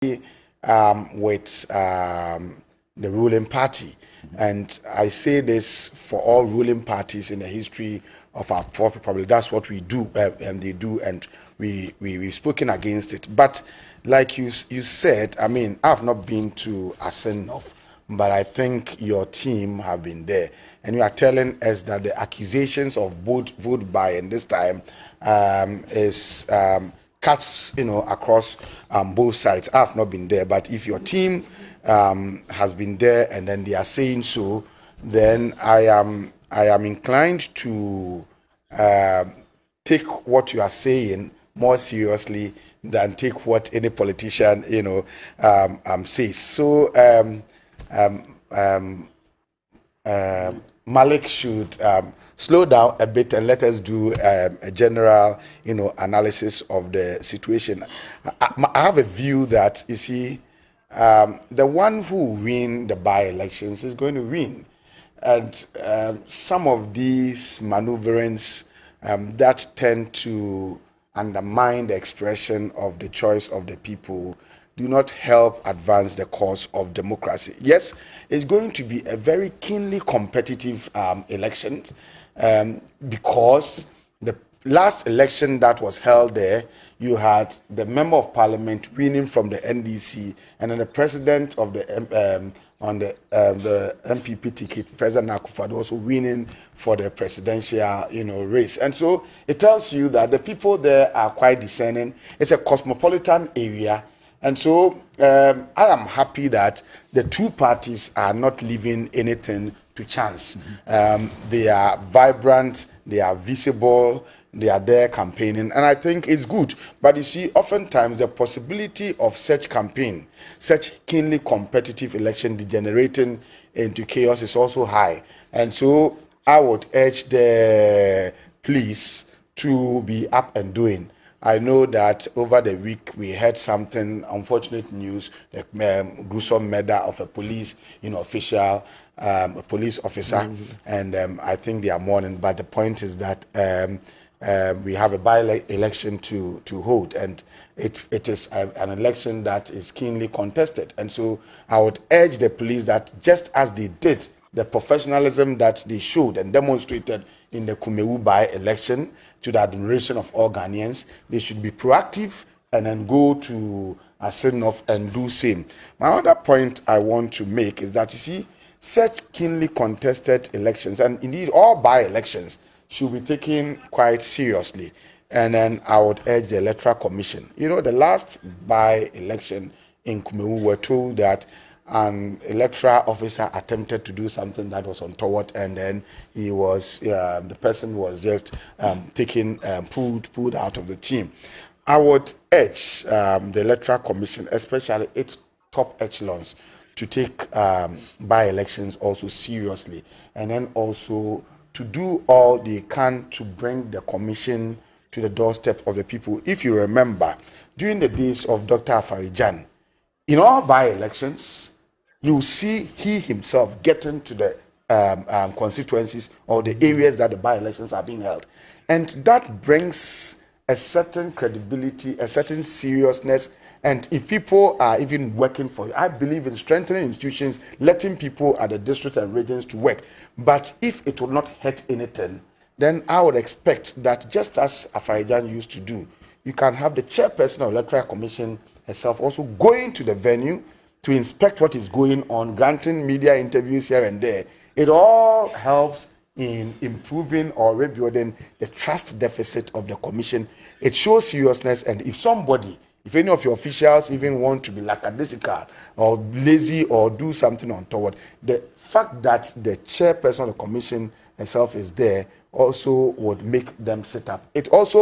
with the ruling party. And I say this for all ruling parties in the history of our Prof Republic. That's what we do, and they do, and we've spoken against it. But like you said, I mean, I've not been to Assin North, but I think your team have been there. And you are telling us that the accusations of vote buying this time is cuts, across both sides. I've not been there, but if your team has been there and then they are saying so, then I am inclined to take what you are saying more seriously than take what any politician says. So Malik should slow down a bit and let us do a general, analysis of the situation. I have a view that, you see, the one who win the by-elections is going to win. And some of these maneuverings that tend to undermine the expression of the choice of the people do not help advance the cause of democracy. Yes, it's going to be a very keenly competitive election because the last election that was held there, you had the member of parliament winning from the NDC, and then the president of the on the MPP ticket, President Akufo-Addo, also winning for the presidential, race. And so it tells you that the people there are quite discerning. It's a cosmopolitan area. And so I am happy that the two parties are not leaving anything to chance. They are vibrant, they are visible, they are there campaigning, and I think it's good. But you see, oftentimes the possibility of such campaign, such keenly competitive election degenerating into chaos is also high. And so I would urge the police to be up and doing. I know that over the week we heard something, unfortunate news, the gruesome murder of a police, official, a police officer, and I think they are mourning. But the point is that we have a by-election to hold, and it is an election that is keenly contested. And so I would urge the police that just as they did, the professionalism that they showed and demonstrated in the Kumewu by-election to the admiration of all Ghanaians, they should be proactive and then go to Assin North and do same. My other point I want to make is that, you see, such keenly contested elections, and indeed all by-elections, should be taken quite seriously. And then I would urge the Electoral Commission. The last by-election in Kumewu, were told that an electoral officer attempted to do something that was untoward, and then he was the person was just taken pulled out of the team. I would urge the Electoral Commission, especially its top echelons, to take by-elections also seriously, and then also to do all they can to bring the commission to the doorstep of the people. If you remember, during the days of Dr. Afarijan, in all by-elections, you see he himself getting to the constituencies or the areas that the by-elections are being held. And that brings a certain credibility, a certain seriousness. And if people are even working for you, I believe in strengthening institutions, letting people at the district and regions to work. But if it will not hurt anything, then I would expect that just as Afarijan used to do, you can have the chairperson of the Electoral Commission herself also going to the venue to inspect what is going on, granting media interviews here and there. It all helps in improving or rebuilding the trust deficit of the commission. It shows seriousness, and if any of your officials even want to be lackadaisical or lazy or do something untoward, the fact that the chairperson of the commission herself is there also would make them sit up. It also